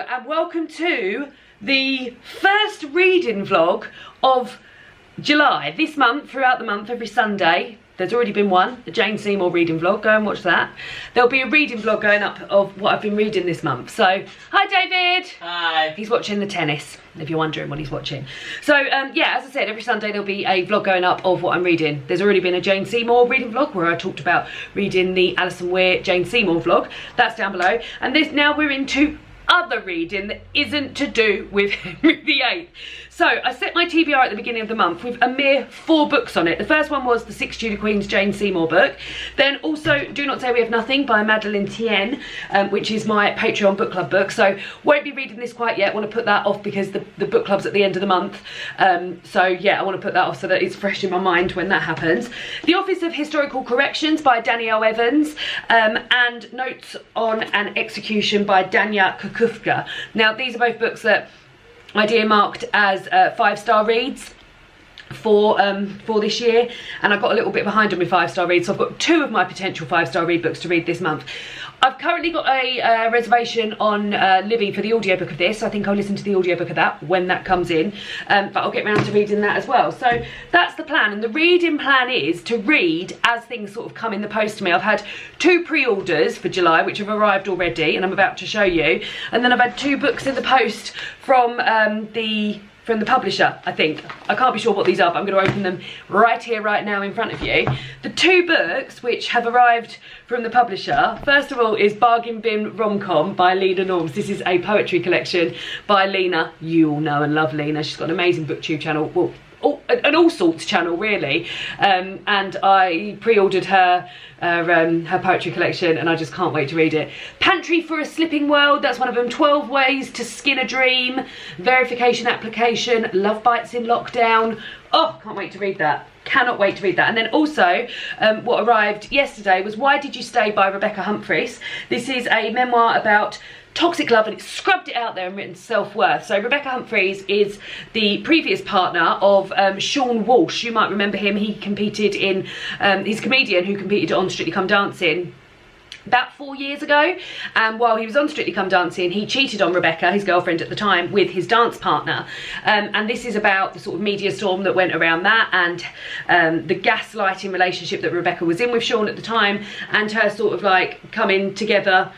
and welcome to the first reading vlog of July. This month, throughout the month, every Sunday, there's already been one, the Jane Seymour reading vlog. Go and watch that. There'll be a reading vlog going up of what I've been reading this month. So, hi David! Hi! He's watching the tennis, if you're wondering what he's watching. So, yeah, as I said, every Sunday there'll be a vlog going up of what I'm reading. There's already been a Jane Seymour reading vlog where I talked about reading the Alison Weir Jane Seymour vlog. That's down below. And this, now we're into other reading that isn't to do with Henry VIII. So I set my TBR at the beginning of the month with a mere 4 books on it. The first one was the 6 Tudor Queens Jane Seymour book. Then also Do Not Say We Have Nothing by Madeleine Tien, which is my Patreon book club book. So won't be reading this quite yet. I want to put that off because the book club's at the end of the month. So yeah, I want to put that off so that it's fresh in my mind when that happens. The Office of Historical Corrections by Danielle Evans, and Notes on an Execution by Dania Kukufka. Now these are both books that I'd earmarked as 5-star reads for this year, and I got a little bit behind on my 5-star reads, so I've got 2 of my potential 5-star read books to read this month. I've currently got a reservation on Livy for the audiobook of this, so I think I'll listen to the audiobook of that when that comes in, but I'll get around to reading that as well. So that's the plan, and the reading plan is to read as things sort of come in the post to me. I've had 2 pre-orders for July which have arrived already and I'm about to show you, and then I've had 2 books in the post from the publisher, I think. I can't be sure what these are, but I'm going to open them right here, right now in front of you. The 2 books which have arrived from the publisher, first of all, is Bargain Bin Rom Com by Lena Norms. This is a poetry collection by Lena. You all know and love Lena. She's got an amazing booktube channel. Well, an all sorts channel really, and I pre-ordered her poetry collection and I just can't wait to read it. Pantry for a Slipping World, that's one of them. 12 Ways to Skin a Dream, Verification Application, Love Bites in Lockdown. Oh, can't wait to read that. Cannot wait to read that. And then also what arrived yesterday was Why Did You Stay by Rebecca Humphries. This is a memoir about toxic love, and it's scrubbed it out there and written self-worth. So Rebecca Humphries is the previous partner of Sean Walsh. You might remember him. He competed in, he's a comedian who competed on Strictly Come Dancing about 4 years ago, and while he was on Strictly Come Dancing he cheated on Rebecca, his girlfriend at the time, with his dance partner, and this is about the sort of media storm that went around that, and the gaslighting relationship that Rebecca was in with Sean at the time, and her sort of like coming together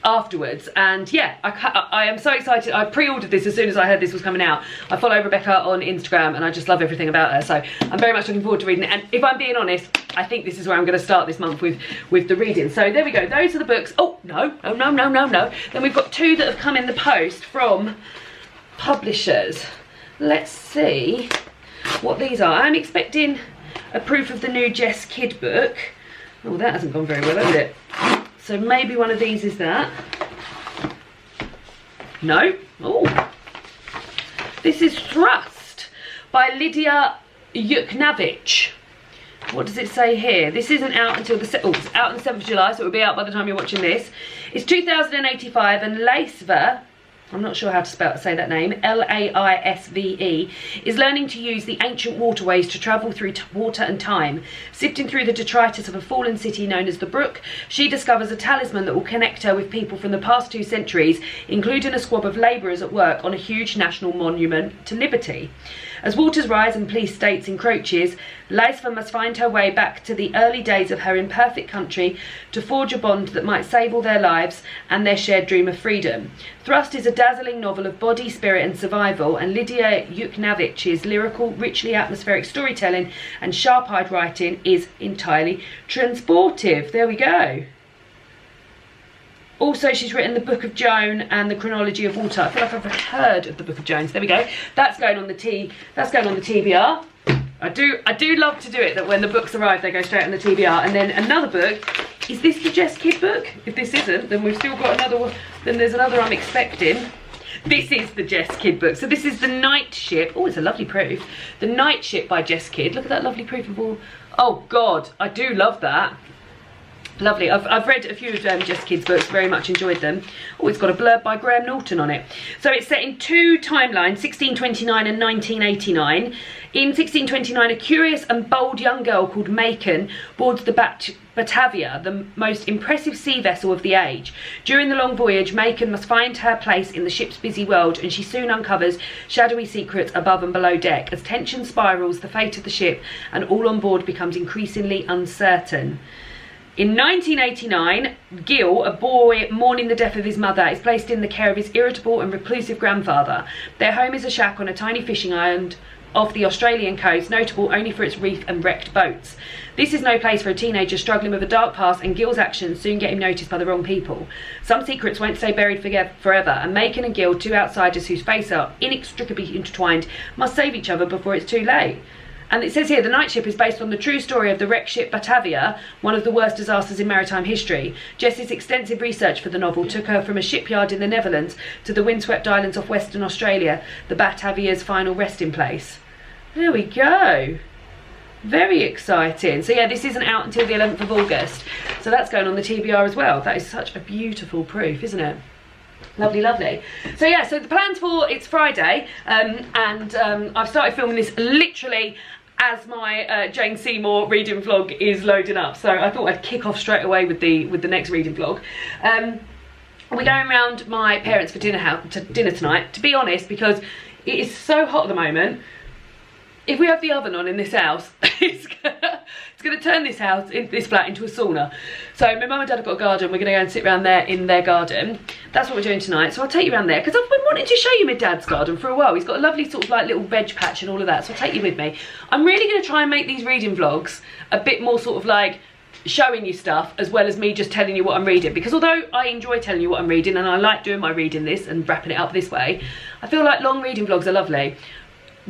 afterwards. And yeah, I am so excited. I pre-ordered this as soon as I heard this was coming out. I follow Rebecca on Instagram and I just love everything about her, so I'm very much looking forward to reading it. And if I'm being honest, I think this is where I'm going to start this month with the reading. So there we go, those are the books. Oh no, then we've got 2 that have come in the post from publishers. Let's see what these are. I'm expecting a proof of the new Jess Kidd book. Oh, that hasn't gone very well, has it? So maybe one of these is that. No. Oh. This is Thrust by Lydia Yuknavich. What does it say here? This isn't out until it's out on the 7th of July, so it will be out by the time you're watching this. It's 2085, and Laisva, I'm not sure how to say that name, Laisve, is learning to use the ancient waterways to travel through water and time. Sifting through the detritus of a fallen city known as the Brook, she discovers a talisman that will connect her with people from the past 2 centuries, including a squad of labourers at work on a huge national monument to liberty. As waters rise and police states encroaches, Laisva must find her way back to the early days of her imperfect country to forge a bond that might save all their lives and their shared dream of freedom. Thrust is a dazzling novel of body, spirit and survival, and Lydia Yuknavich's lyrical, richly atmospheric storytelling and sharp-eyed writing is entirely transportive. There we go. Also, she's written the Book of Joan and the Chronology of Water. I feel like I've heard of the Book of Joan. So there we go. That's going on the TBR. I do love to do it, that when the books arrive they go straight on the TBR. And then another book. Is this the Jess Kidd book? If this isn't, then we've still got another one. Then there's another I'm expecting. This is the Jess Kidd book. So this is The Night Ship. Oh, it's a lovely proof. The Night Ship by Jess Kidd. Look at that lovely proof of all. Oh God, I do love that. Lovely. I've read a few of Jess Kidd's books, very much enjoyed them. Oh, it's got a blurb by Graham Norton on it. So it's set in two timelines, 1629 and 1989. In 1629, a curious and bold young girl called Macon boards the Batavia, the most impressive sea vessel of the age. During the long voyage, Macon must find her place in the ship's busy world, and she soon uncovers shadowy secrets above and below deck. As tension spirals, the fate of the ship and all on board becomes increasingly uncertain. In 1989, Gil, a boy mourning the death of his mother, is placed in the care of his irritable and reclusive grandfather. Their home is a shack on a tiny fishing island off the Australian coast, notable only for its reef and wrecked boats. This is no place for a teenager struggling with a dark past, and Gil's actions soon get him noticed by the wrong people. Some secrets won't stay buried forever, and Macon and Gil, two outsiders whose faces are inextricably intertwined, must save each other before it's too late. And it says here, the night ship is based on the true story of the wrecked ship Batavia, one of the worst disasters in maritime history. Jess's extensive research for the novel took her from a shipyard in the Netherlands to the windswept islands off Western Australia, the Batavia's final resting place. There we go. Very exciting. So yeah, this isn't out until the 11th of August. So that's going on the TBR as well. That is such a beautiful proof, isn't it? Lovely, lovely. So yeah, so the plans for it's Friday, and I've started filming this literally as my Jane Seymour reading vlog is loading up. So I thought I'd kick off straight away with the next reading vlog. We're going around my parents for dinner tonight, to be honest, because it is so hot at the moment. If we have the oven on in this house, it's gonna turn this flat into a sauna. So my mum and dad have got a garden. We're gonna go and sit around there in their garden. That's what we're doing tonight. So I'll take you around there, because I've been wanting to show you my dad's garden for a while. He's got a lovely sort of like little veg patch and all of that. So I'll take you with me. I'm really gonna try and make these reading vlogs a bit more sort of like showing you stuff, as well as me just telling you what I'm reading, because although I enjoy telling you what I'm reading and I like doing my reading this and wrapping it up this way, I feel like long reading vlogs are lovely.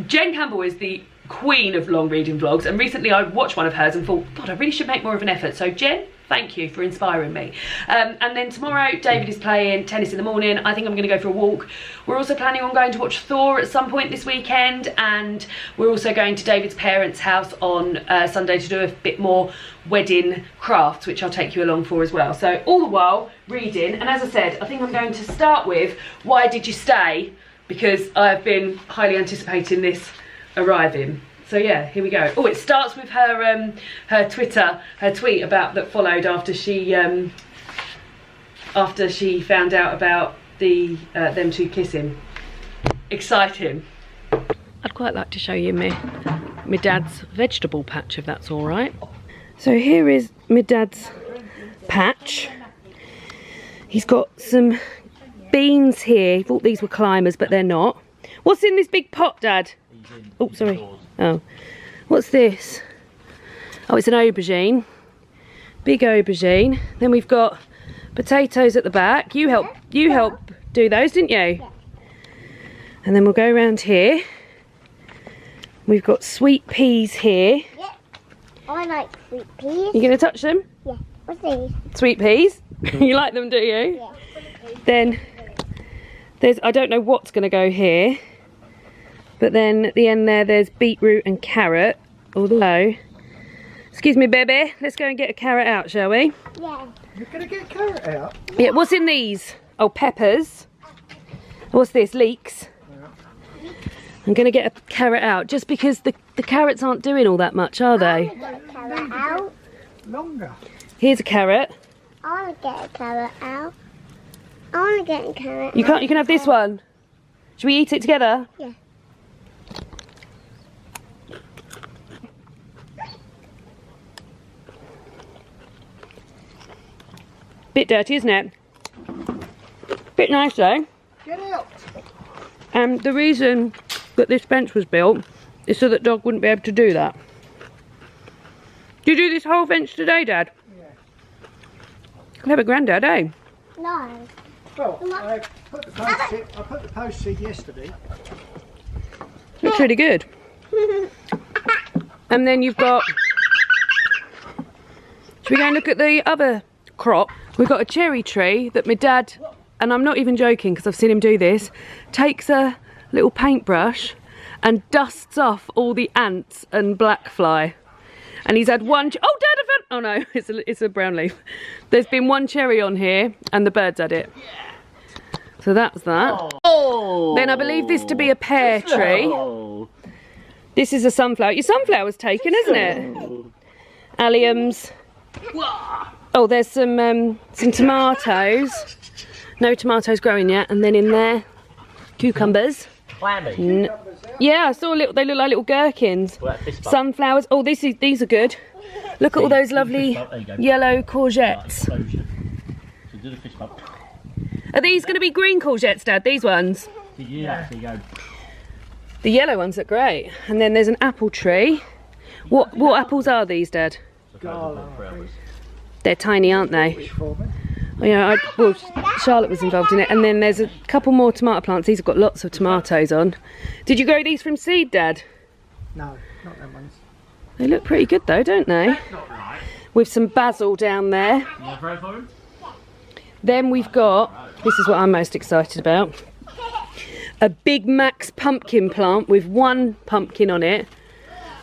Jen Campbell is the queen of long reading vlogs, and recently I watched one of hers and thought, God, I really should make more of an effort. So Jen, thank you for inspiring me. And then tomorrow David is playing tennis in the morning. I think I'm going to go for a walk. We're also planning on going to watch Thor at some point this weekend, and we're also going to David's parents' house on Sunday to do a bit more wedding crafts, which I'll take you along for as well. So all the while reading, and as I said, I think I'm going to start with Why Did You Stay, because I've been highly anticipating this arriving. So yeah, here we go. Oh, it starts with her her tweet about that followed after she found out about the them two kissing. Exciting. I'd quite like to show you my dad's vegetable patch, if that's all right. So here is my dad's patch. He's got some beans here. He thought these were climbers, but they're not. What's in this big pot, Dad? Oh, sorry. Oh, what's this? Oh, it's an aubergine. Big aubergine. Then we've got potatoes at the back. You help do those, didn't you? Yeah. And then we'll go around here. We've got sweet peas here. Yeah, I like sweet peas. You gonna touch them? Yeah. What's these? Sweet peas. You like them, do you? Yeah. Then I don't know what's gonna go here. But then at the end there's beetroot and carrot. Although, excuse me, baby, let's go and get a carrot out, shall we? Yeah. You're going to get a carrot out? Yeah, what's in these? Oh, peppers. What's this? Leeks. Yeah. I'm going to get a carrot out, just because the carrots aren't doing all that much, are they? I want to get a carrot out. Longer. Here's a carrot. I want to get a carrot out. I want to get a carrot You can't. You can have this one. Should we eat it together? Yeah. Bit dirty, isn't it? Bit nice though. Get out. And the reason that this bench was built is so that dog wouldn't be able to do that. Do you do this whole bench today, Dad? Yeah. Clever granddad, eh? No. Well, I put the post in yesterday. Looks really good. And then you've got... Should we go and look at the other crop? We've got a cherry tree that my dad, and I'm not even joking because I've seen him do this, takes a little paintbrush and dusts off all the ants and black fly. And he's had one, oh Dad, I've had, oh no, it's a brown leaf. There's been one cherry on here and the bird's had it. So that's that. Oh. Then I believe this to be a pear tree. Oh. This is a sunflower. Your sunflower's taken, isn't it? Alliums. Oh, there's some tomatoes. No tomatoes growing yet. And then in there, cucumbers. Clammy. Yeah, I saw they look like little gherkins. Sunflowers. Oh, these are good. Look at all those lovely yellow courgettes. Are these going to be green courgettes, Dad? These ones? Yeah. There you go. The yellow ones look great. And then there's an apple tree. What apples are these, Dad? They're tiny, aren't they? Oh, yeah, well, Charlotte was involved in it. And then there's a couple more tomato plants. These have got lots of tomatoes on. Did you grow these from seed, Dad? No, not them ones. They look pretty good though, don't they? Not right. With some basil down there. You grow for him? Then we've got, this is what I'm most excited about, a Big Max pumpkin plant with one pumpkin on it.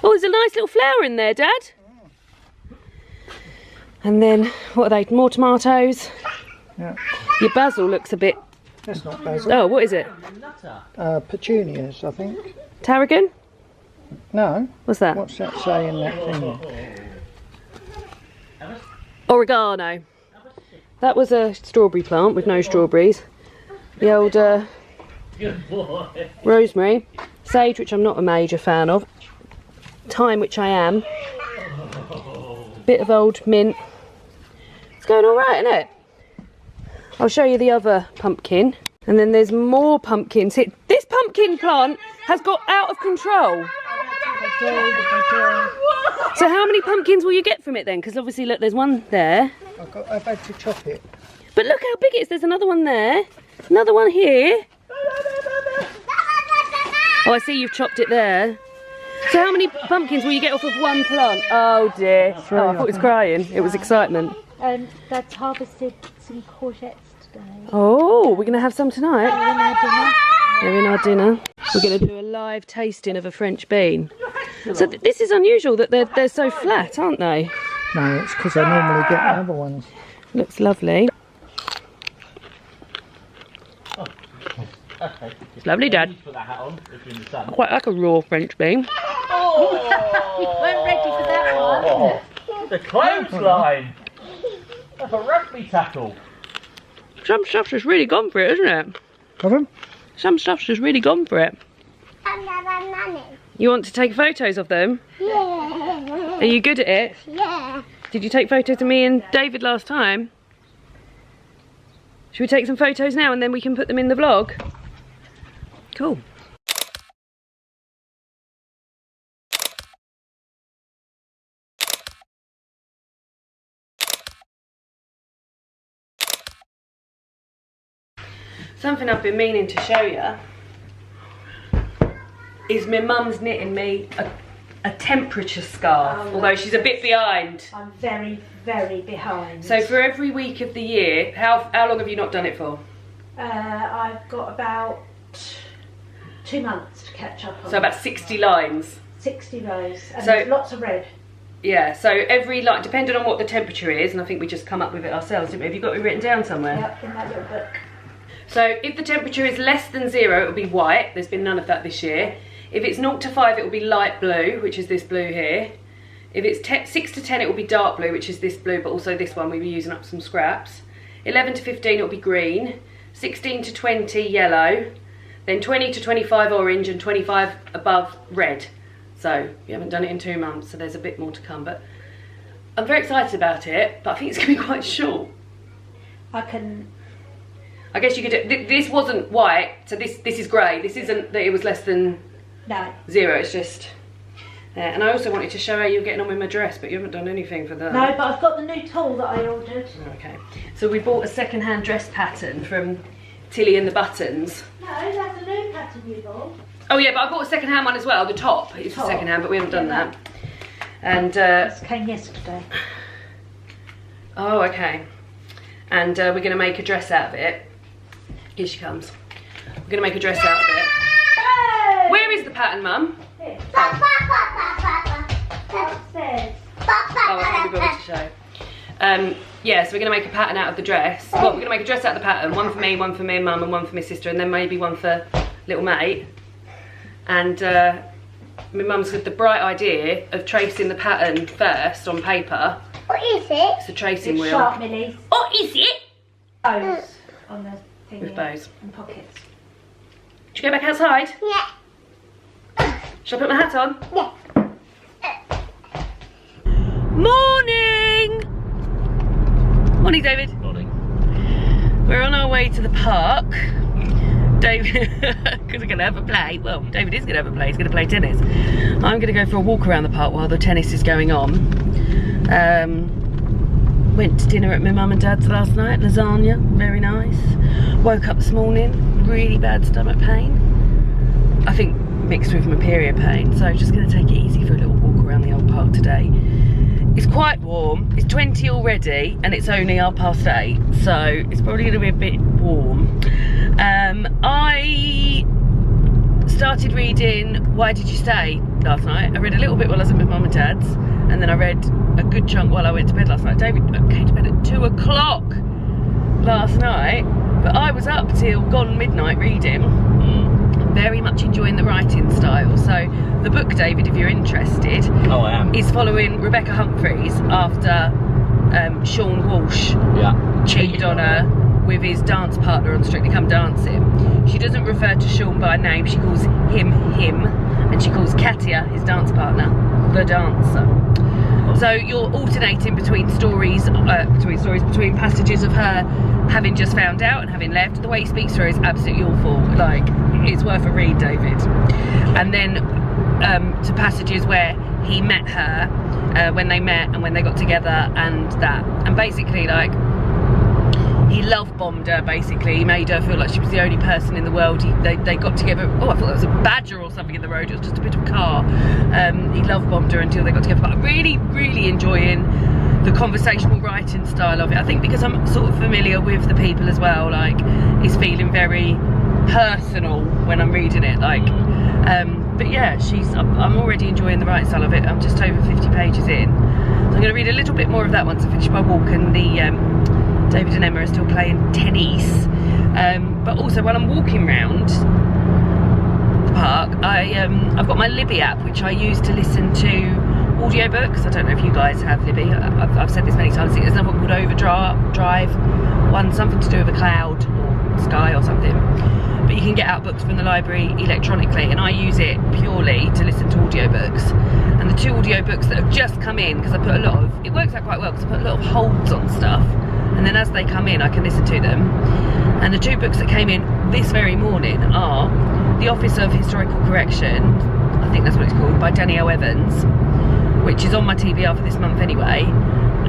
Oh, there's a nice little flower in there, Dad. And then, what are they, more tomatoes? Yeah. Your basil looks a bit... That's not basil. Oh, what is it? Petunias, I think. Tarragon? No. What's that? What's that say in that thing? Oregano. That was a strawberry plant with no strawberries. The old Good boy. rosemary. Sage, which I'm not a major fan of. Thyme, which I am. Bit of old mint. It's going all right, isn't it? I'll show you the other pumpkin. And then there's more pumpkins. This pumpkin plant has got out of control. So how many pumpkins will you get from it then? Because obviously, look, there's one there. I've had to chop it. But look how big it is. There's another one there. Another one here. Oh, I see you've chopped it there. So how many pumpkins will you get off of one plant? Oh dear. Oh, I thought it was crying. It was excitement. Dad's harvested some courgettes today. Oh, we're going to have some tonight. In our dinner. They're in our dinner. We're going to do a live tasting of a French bean. So this is unusual that they're so flat, aren't they? No, it's because I normally get other ones. Looks lovely. It's lovely, Dad. Put that hat on if you're in the sun. I quite like a raw French bean. Oh! Weren't ready for that one. Oh, the clothesline. That's a rugby tackle. Some stuff's just really gone for it, isn't it? Pardon? Some stuff's just really gone for it. You want to take photos of them? Yeah. Are you good at it? Yeah. Did you take photos of me and David last time? Should we take some photos now and then we can put them in the vlog? Cool. Something I've been meaning to show you is my mum's knitting me a temperature scarf, although she's a bit behind. I'm very, very behind. So for every week of the year, how long have you not done it for? I've got about 2 months to catch up on. So about 60 lines. 60 rows, and So- there's lots of red. Yeah, so every line, depending on what the temperature is, and I think we just come up with it ourselves, didn't we? Have you got it written down somewhere? Yep, in that little book. So if the temperature is less than 0, it will be white. There's been none of that this year. If it's 0 to 5, it will be light blue, which is this blue here. If it's 6 to 10, it will be dark blue, which is this blue, but also this one, we were using up some scraps. 11 to 15, it will be green. 16 to 20, yellow. Then 20 to 25, orange, and 25 above, red. So we haven't done it in 2 months, so there's a bit more to come. But I'm very excited about it, but I think it's going to be quite short. I guess you could do, this wasn't white, so this is grey. This isn't that it was less than No. 0, it's just... and I also wanted to show how you're getting on with my dress, but you haven't done anything for that. No, but I've got the new tool that I ordered. Okay, so we bought a second-hand dress pattern from Tilly and the Buttons. No, that's a new pattern you bought. Oh yeah, but I bought a second-hand one as well, the top. It's Top. second-hand, but we haven't done that. And, This came yesterday. oh, okay. And we're going to make a dress out of it. Here she comes. We're going to make a dress out of it. Hey! Where is the pattern, Mum? Here. Upstairs. Oh, I can't be bothered to show. Yeah, so we're going to make a pattern out of the dress. Well, we're going to make a dress out of the pattern. One for me and mum, and one for my sister, and then maybe one for little mate. And my mum's got the bright idea of tracing the pattern first on paper. What is it? It's a tracing wheel. Sharp millies. What is it? Bows on the thing. With bows. And pockets. Should we go back outside? Yeah. Shall I put my hat on? Yeah. Morning! Morning, David. Morning. We're on our way to the park. David, because we're going to have a play. Well, David is going to have a play. He's going to play tennis. I'm going to go for a walk around the park while the tennis is going on. Went to dinner at my mum and dad's last night. Lasagna, very nice. Woke up this morning, really bad stomach pain. I think mixed with my period pain. So just going to take it easy for a little walk around the old park today. It's quite warm. It's 20 already and it's only 8:30, so it's probably going to be a bit warm. I started reading Why Did You Stay last night. I read a little bit while I was at my mum and dad's, and then I read a good chunk while I went to bed last night. David came to bed at 2 o'clock last night, but I was up till gone midnight reading. Very much enjoying the writing style. So the book, David, if you're interested, Oh, I am. is following Rebecca Humphreys after Sean Walsh cheated on her with his dance partner on Strictly Come Dancing. She doesn't refer to Sean by name, she calls him, and she calls Katia, his dance partner, the dancer. So you're alternating between stories, between passages of her having just found out and having left. The way he speaks to her is absolutely awful. Like, it's worth a read, David. And then to passages where he met her, when they met and when they got together, and that. And basically, like, he love bombed her. Basically, he made her feel like she was the only person in the world. They got together. Oh, I thought that was a badger or something in the road. It was just a bit of a car. He love bombed her until they got together. But I'm really, really enjoying the conversational writing style of it. I think because I'm sort of familiar with the people as well. Like, it's feeling very personal when I'm reading it. Like, but yeah, I'm already enjoying the writing style of it. I'm just over 50 pages in. So I'm going to read a little bit more of that once I finish my walk, and the David and Emma are still playing tennis. But also while I'm walking around the park, I've got my Libby app, which I use to listen to audiobooks. I don't know if you guys have Libby. I've said this many times. There's another one called Overdrive, one something to do with a cloud or sky or something. But you can get out books from the library electronically, and I use it purely to listen to audiobooks. And the 2 audiobooks that have just come in, because I put a lot of, it works out quite well because I put a lot of holds on stuff, and then as they come in I can listen to them. And the 2 books that came in this very morning are The Office of Historical Correction, I think that's what it's called, by Danielle Evans, which is on my TBR for this month anyway.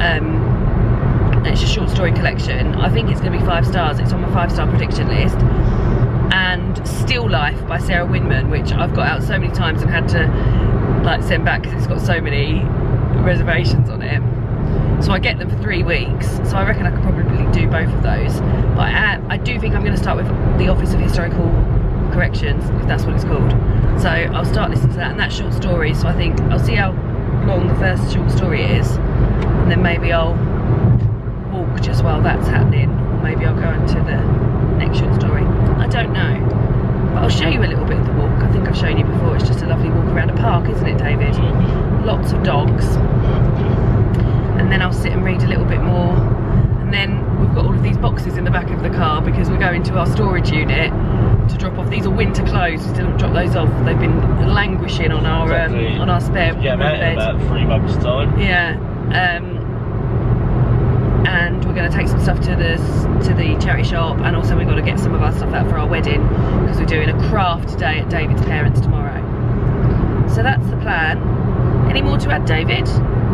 And it's a short story collection. I think it's going to be 5 stars. It's on my 5-star prediction list. And Still Life by Sarah Winman, which I've got out so many times and had to like send back because it's got so many reservations on it. So I get them for 3 weeks, so I reckon I could probably do both of those. But I do think I'm going to start with The Office of Historical Corrections, if that's what it's called. So I'll start listening to that, and that's short stories, so I think I'll see how long the first short story is, and then maybe I'll walk just while that's happening, or maybe I'll go into the next short story. I don't know, but I'll show you a little bit of the walk. I think I've shown you before. It's just a lovely walk around a park, isn't it, David? Lots of dogs. And then I'll sit and read a little bit more, and then we've got all of these boxes in the back of the car because we're going to our storage unit to drop off. These are winter clothes. We still haven't dropped those off. They've been languishing on our spare Yeah, mate, in about 3 months' time. Yeah, and we're going to take some stuff to the charity shop, and also we've got to get some of our stuff out for our wedding because we're doing a craft day at David's parents tomorrow. So that's the plan. Any more to add, David?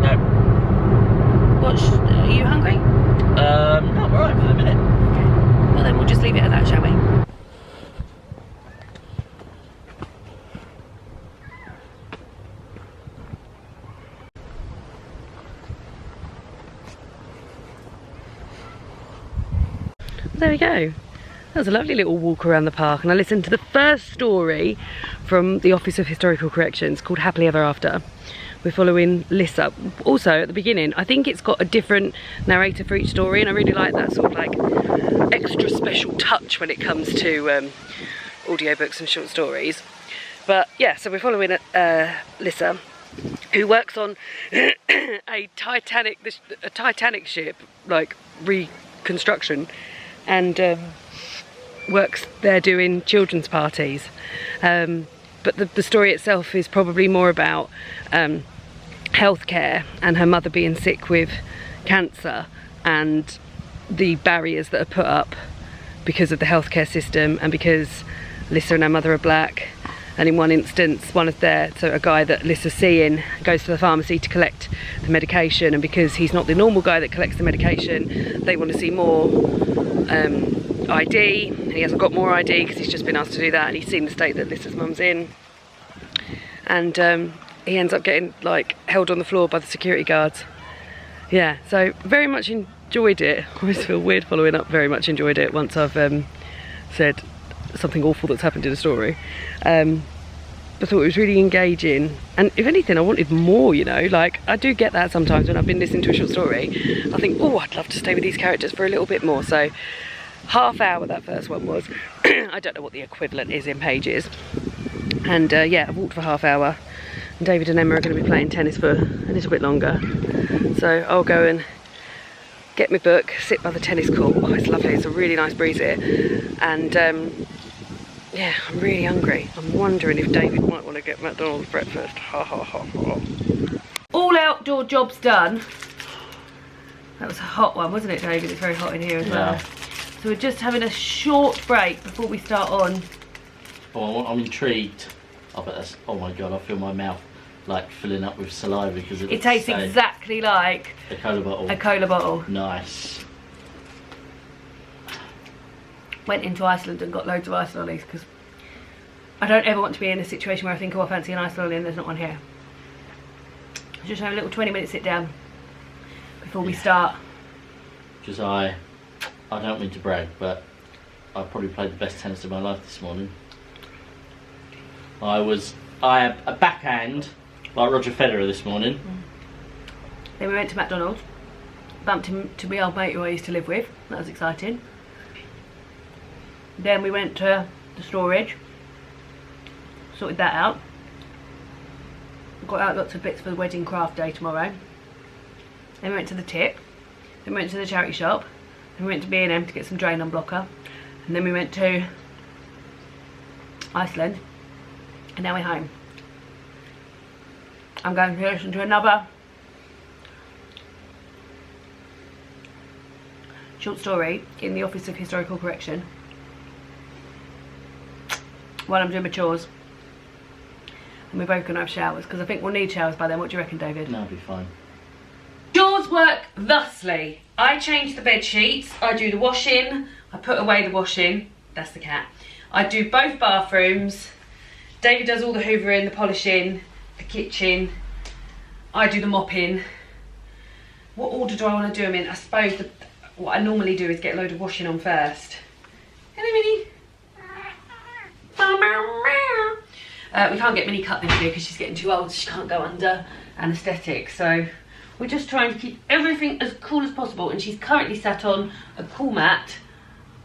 No. Are you hungry? No, I'm alright for the minute. Okay. Well then we'll just leave it at that, shall we? There we go. That was a lovely little walk around the park, and I listened to the first story from the Office of Historical Corrections called Happily Ever After, we're following Lissa. Also at the beginning, I think it's got a different narrator for each story, and I really like that sort of like extra special touch when it comes to audiobooks and short stories. But yeah, so we're following Lissa, who works on a Titanic ship, like reconstruction, and works there doing children's parties. But the story itself is probably more about healthcare and her mother being sick with cancer and the barriers that are put up because of the healthcare system and because Lissa and her mother are black. And in one instance, a guy that Lissa's seeing goes to the pharmacy to collect the medication, and because he's not the normal guy that collects the medication, they want to see more ID, and he hasn't got more ID because he's just been asked to do that, and he's seen the state that Lissa's mum's in, and he ends up getting like held on the floor by the security guards. Yeah, so very much enjoyed it. I always feel weird following up very much enjoyed it once I've said something awful that's happened in a story. I thought it was really engaging, and if anything I wanted more, you know, like I do get that sometimes when I've been listening to a short story. I think, oh, I'd love to stay with these characters for a little bit more. So half hour that first one was. I don't know what the equivalent is in pages, and yeah, I walked for half hour, and David and Emma are going to be playing tennis for a little bit longer, so I'll go and get my book, sit by the tennis court. Oh, it's lovely, it's a really nice breeze here, and yeah, I'm really hungry. I'm wondering if David might want to get McDonald's breakfast. Ha ha ha ha. All outdoor jobs done. That was a hot one, wasn't it, David? It's very hot in here as well. So we're just having a short break before we start on. Oh, I'm intrigued. I bet that's, oh my god, I feel my mouth like filling up with saliva because it tastes exactly like a cola bottle. A cola bottle. Nice. Went into Iceland and got loads of ice lollies because I don't ever want to be in a situation where I think, oh, I fancy an ice lolly and there's not one here. Just have a little 20-minute sit down before we start. Because I don't mean to brag, but I probably played the best tennis of my life this morning. I had a backhand like Roger Federer this morning. Then we went to McDonald's, bumped into my old mate who I used to live with. That was exciting. Then we went to the storage, sorted that out, got out lots of bits for the wedding craft day tomorrow. Then we went to the tip, then we went to the charity shop, then we went to B&M to get some drain unblocker, and then we went to Iceland, and now we're home. I'm going to listen to another short story in the Office of Historical Correction while I'm doing my chores, and we're both going to have showers because I think we'll need showers by then. What do you reckon, David? No, it'll be fine. Chores work thusly. I change the bed sheets, I do the washing, I put away the washing, that's the cat. I do both bathrooms, David does all the hoovering, the polishing, the kitchen, I do the mopping. What order do I want to do them in? I suppose what I normally do is get a load of washing on first. Hello, Minnie. We can't get Minnie cut this year because she's getting too old, so she can't go under anaesthetic, so we're just trying to keep everything as cool as possible, and she's currently sat on a cool mat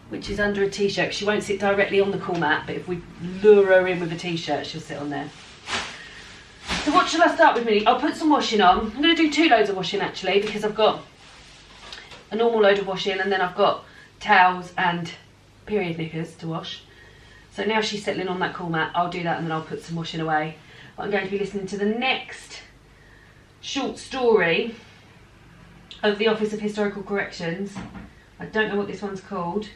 which is under a t-shirt. She won't sit directly on the cool mat, but if we lure her in with a t-shirt she'll sit on there. So what shall I start with, Minnie? I'll put some washing on. I'm going to do 2 loads of washing actually, because I've got a normal load of washing and then I've got towels and period knickers to wash. So now she's settling on that cool mat, I'll do that and then I'll put some washing away. But I'm going to be listening to the next short story of the Office of Historical Corrections. I don't know what this one's called.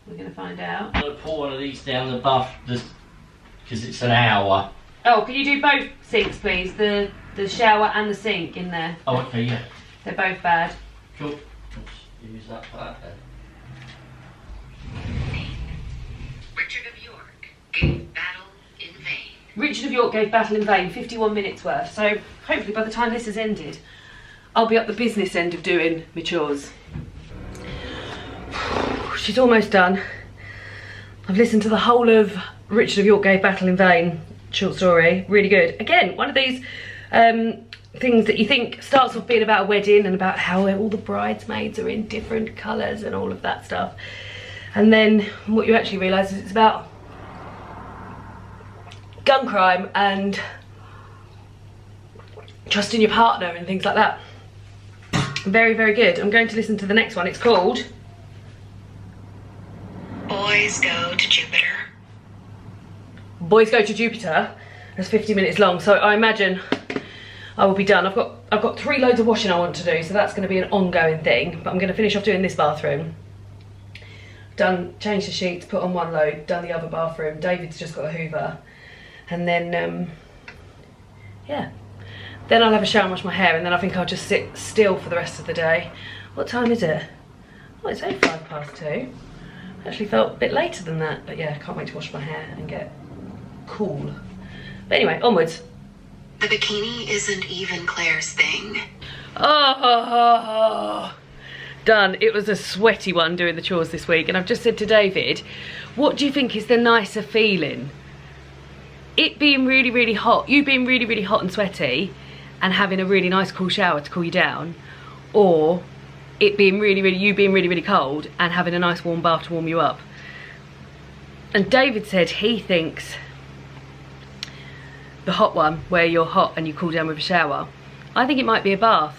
We're going to find out. I'm going to pour one of these down the bath because it's an hour. Oh, can you do both sinks, please? The shower and the sink in there. Oh, okay, yeah. They're both bad. Cool. Let's use that for that then. Richard of York gave battle in vain. Richard of York gave battle in vain, 51 minutes worth. So hopefully by the time this has ended, I'll be up the business end of doing my chores. She's almost done. I've listened to the whole of Richard of York gave battle in vain short story. Really good. Again, one of these things that you think starts off being about a wedding and about how all the bridesmaids are in different colours and all of that stuff. And then what you actually realise is it's about gun crime and trusting your partner and things like that. Very, very good. I'm going to listen to the next one. It's called Boys Go to Jupiter. Boys Go to Jupiter. It's 50 minutes long, so I imagine I will be done. I've got 3 loads of washing I want to do, so that's going to be an ongoing thing. But I'm going to finish off doing this bathroom. Done, changed the sheets, put on 1 load, done the other bathroom. David's just got a hoover. And then, yeah. Then I'll have a shower and wash my hair, and then I think I'll just sit still for the rest of the day. What time is it? Oh, it's only 2:05. Actually felt a bit later than that, but yeah, can't wait to wash my hair and get cool. But anyway, onwards. The bikini isn't even Claire's thing. Oh, done. It was a sweaty one doing the chores this week, and I've just said to David, what do you think is the nicer feeling? It being really, really hot, you being really, really hot and sweaty and having a really nice cool shower to cool you down, or it being really, really, you being really, really cold and having a nice warm bath to warm you up. And David said he thinks the hot one, where you're hot and you cool down with a shower, I think it might be a bath,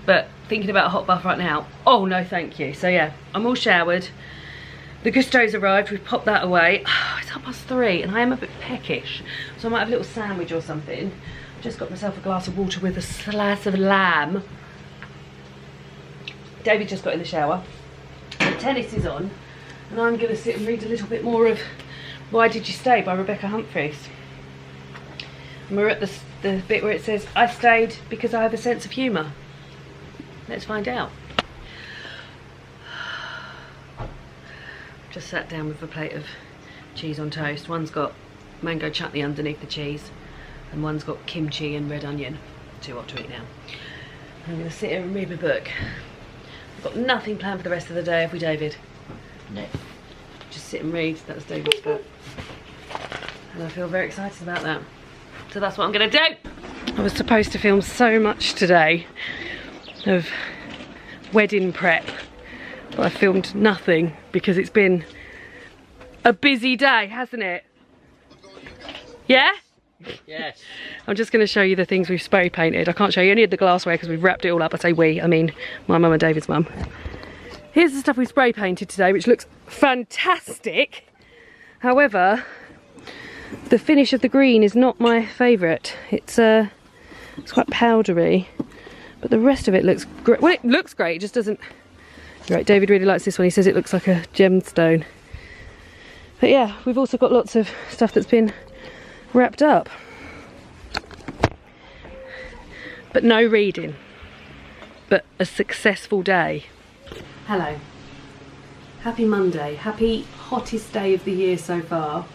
but thinking about a hot bath right now, oh no thank you. So yeah, I'm all showered, the Gousto's arrived, we've popped that away. It's 3:30 and I am a bit peckish, so I might have a little sandwich or something. Just got myself a glass of water with a slice of lamb. David just got in the shower, the tennis is on, and I'm going to sit and read a little bit more of Why Did You Stay by Rebecca Humphries. And we're at the bit where it says, I stayed because I have a sense of humour. Let's find out. Just sat down with a plate of cheese on toast. One's got mango chutney underneath the cheese, and one's got kimchi and red onion. Too hot to eat now. I'm going to sit here and read my book. I've got nothing planned for the rest of the day, have we, David? No. Just sit and read. That's David's book. And I feel very excited about that. So that's what I'm going to do. I was supposed to film so much today of wedding prep, but I filmed nothing because it's been a busy day, hasn't it? Yeah? Yes. I'm just going to show you the things we've spray painted. I can't show you any of the glassware because we've wrapped it all up. I say we, I mean my mum and David's mum. Here's the stuff we spray painted today, which looks fantastic. However, the finish of the green is not my favourite. It's quite powdery, but the rest of it looks great. Well, it looks great, it just doesn't... Right, David really likes this one. He says it looks like a gemstone. But yeah, we've also got lots of stuff that's been wrapped up. But no reading. But a successful day. Hello. Happy Monday. Happy hottest day of the year so far.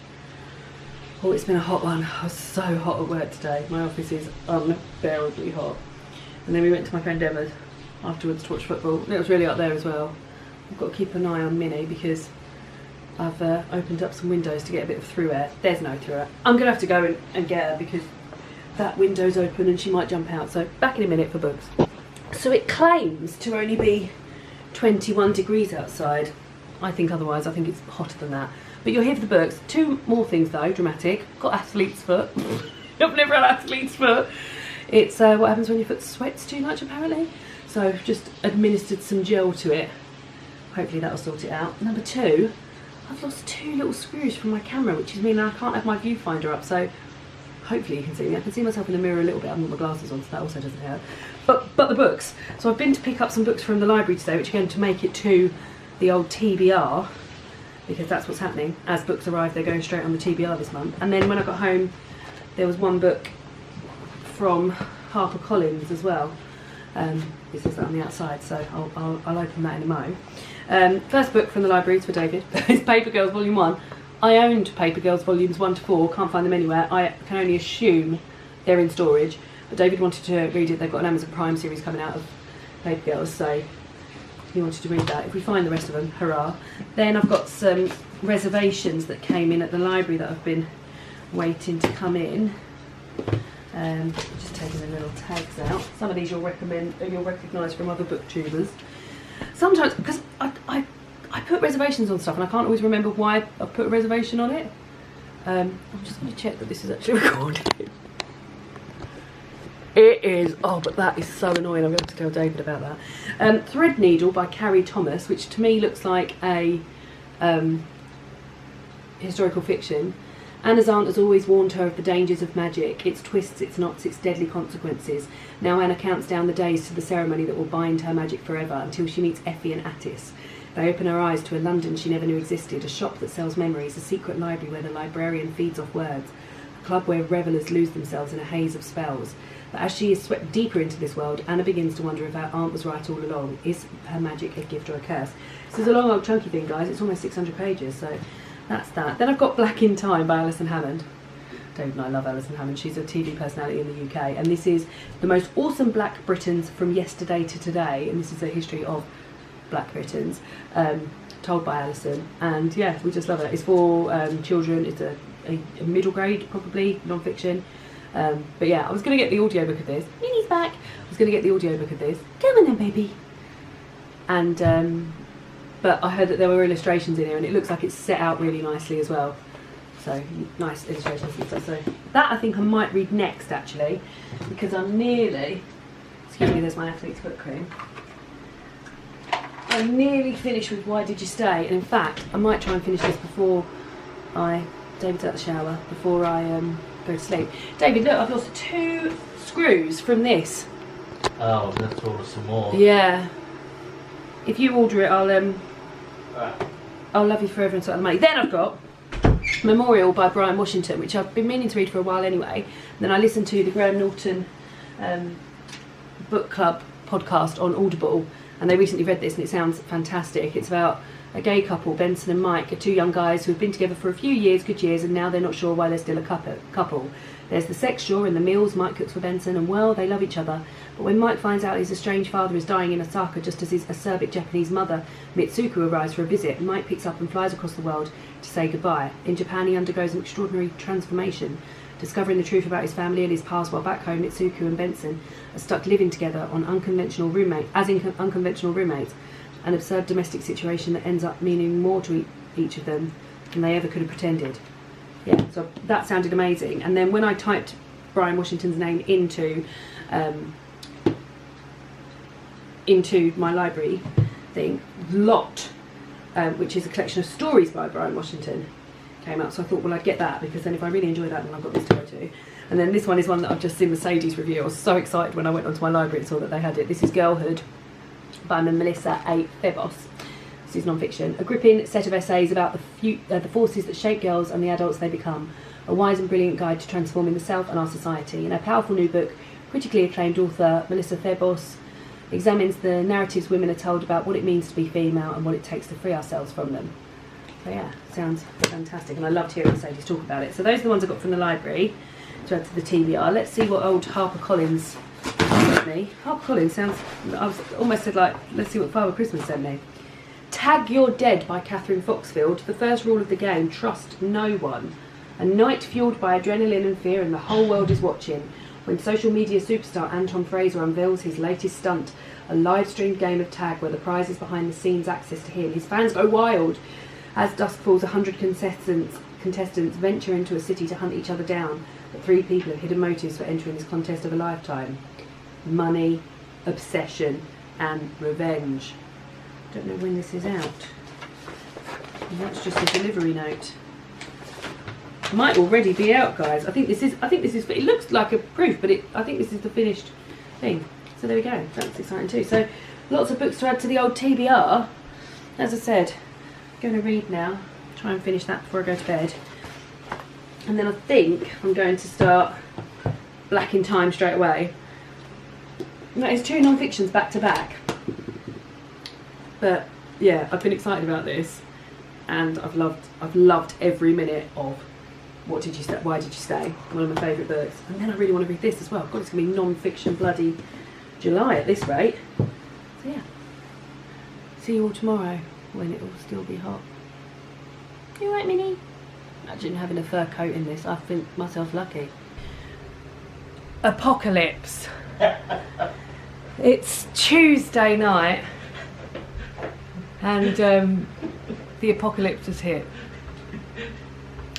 Oh, it's been a hot one. I was so hot at work today. My office is unbearably hot. And then we went to my friend Emma's afterwards to watch football. And it was really up there as well. I've got to keep an eye on Minnie because I've opened up some windows to get a bit of through air. There's no through air. I'm going to have to go and get her because that window's open and she might jump out. So back in a minute for books. So it claims to only be 21 degrees outside. I think otherwise. I think it's hotter than that. But you're here for the books. 2 more things though, dramatic. Got athlete's foot. I've never had athlete's foot. It's what happens when your foot sweats too much apparently. So just administered some gel to it. Hopefully that'll sort it out. Number 2, I've lost 2 little screws from my camera, which is meaning I can't have my viewfinder up. So hopefully you can see me. I can see myself in the mirror a little bit. I haven't got my glasses on, so that also doesn't help. But the books. So I've been to pick up some books from the library today, which are going to make it to the old TBR. Because that's what's happening. As books arrive, they're going straight on the TBR this month. And then when I got home, there was 1 book from HarperCollins as well. It says that on the outside, so I'll open that in a mo. First book from the library is for David. It's Paper Girls Volume 1. I owned Paper Girls Volumes 1 to 4, can't find them anywhere. I can only assume they're in storage. But David wanted to read it. They've got an Amazon Prime series coming out of Paper Girls, so he wanted to read that. If we find the rest of them, hurrah. Then I've got some reservations that came in at the library that I've been waiting to come in. Just taking the little tags out. Some of these you'll recognise from other booktubers. Sometimes, because I put reservations on stuff and I can't always remember why I've put a reservation on it. I'm just going to check that this is actually recorded. It is. Oh, but that is so annoying. I'm going to have to tell David about that. Threadneedle by Carrie Thomas, which to me looks like a historical fiction. Anna's aunt has always warned her of the dangers of magic, its twists, its knots, its deadly consequences. Now Anna counts down the days to the ceremony that will bind her magic forever, until she meets Effie and Attis. They open her eyes to a London she never knew existed, a shop that sells memories, a secret library where the librarian feeds off words, a club where revellers lose themselves in a haze of spells. But as she is swept deeper into this world, Anna begins to wonder if her aunt was right all along. Is her magic a gift or a curse? This is a long old chunky thing, guys. It's almost 600 pages, so that's that. Then I've got Black in Time by Alison Hammond. David and I love Alison Hammond. She's a TV personality in the UK, and this is the most awesome Black Britons from yesterday to today, and this is a history of Black Britons, told by Alison, and yeah, we just love it. It's for children. It's a middle grade, probably, non-fiction. But yeah, I was going to get the audiobook of this. Minnie's back. I was going to get the audiobook of this. Come on then, baby. And but I heard that there were illustrations in here, and it looks like it's set out really nicely as well. So nice illustrations and stuff. So that I think I might read next, actually, because I'm nearly. Excuse me. There's my athlete's foot cream. I'm nearly finished with Why Did You Stay? And in fact, I might try and finish this before David's out the shower, before I go to sleep. David, look, I've lost 2 screws from this. Oh, I'm going to order some more. Yeah. If you order it, Right. I'll love you forever and so on the money. Then I've got Memorial by Brian Washington, which I've been meaning to read for a while anyway. And then I listened to the Graham Norton book club podcast on Audible, and they recently read this and it sounds fantastic. It's about a gay couple, Benson and Mike, are 2 young guys who've been together for a few years, good years, and now they're not sure why they're still a couple. There's the sex, sure, and the meals Mike cooks for Benson, and well, they love each other. But when Mike finds out his estranged father is dying in Osaka just as his acerbic Japanese mother, Mitsuko, arrives for a visit, Mike picks up and flies across the world to say goodbye. In Japan, he undergoes an extraordinary transformation, discovering the truth about his family and his past, while back home, Mitsuko and Benson are stuck living together on unconventional roommates, an absurd domestic situation that ends up meaning more to each of them than they ever could have pretended. Yeah, so that sounded amazing. And then when I typed Brian Washington's name into my library thing, Lot, which is a collection of stories by Brian Washington, came out. So I thought, well, I'd get that, because then if I really enjoy that, then I've got this to go to. And then this one is one that I've just seen Mercedes review. I was so excited when I went onto my library and saw that they had it. This is Girlhood by Melissa A. Febos. This is non-fiction. A gripping set of essays about the forces that shape girls and the adults they become. A wise and brilliant guide to transforming the self and our society. In her powerful new book, critically acclaimed author Melissa Febos examines the narratives women are told about what it means to be female and what it takes to free ourselves from them. So yeah, sounds fantastic, and I loved hearing Mercedes talk about it. So those are the ones I got from the library to add to the TBR. Let's see what old HarperCollins sent me. HarperCollins sounds, I was almost said like, let's see what Father Christmas sent me. Tag You're Dead by Catherine Foxfield. The first rule of the game, trust no one. A night fueled by adrenaline and fear, and the whole world is watching. When social media superstar Anton Fraser unveils his latest stunt, a live-streamed game of tag where the prize is behind-the-scenes access to him, his fans go wild. As dusk falls, 100 contestants venture into a city to hunt each other down, but 3 people have hidden motives for entering this contest of a lifetime. Money, obsession, and revenge. Don't know when this is out. And that's just a delivery note. Might already be out, guys. I think this is. It looks like a proof, but I think this is the finished thing. So there we go. That's exciting too. So lots of books to add to the old TBR. As I said, I'm going to read now. Try and finish that before I go to bed. And then I think I'm going to start Black in Time straight away. That is 2 non-fictions back to back. But yeah, I've been excited about this, and I've loved every minute of What Did You Stay? Why Did You Stay? One of my favourite books. And then I really want to read this as well. God, it's going to be non-fiction bloody July at this rate. So yeah, see you all tomorrow when it will still be hot. You alright, Minnie? Imagine having a fur coat in this. I think myself lucky. apocalypse. It's Tuesday night and the apocalypse has hit.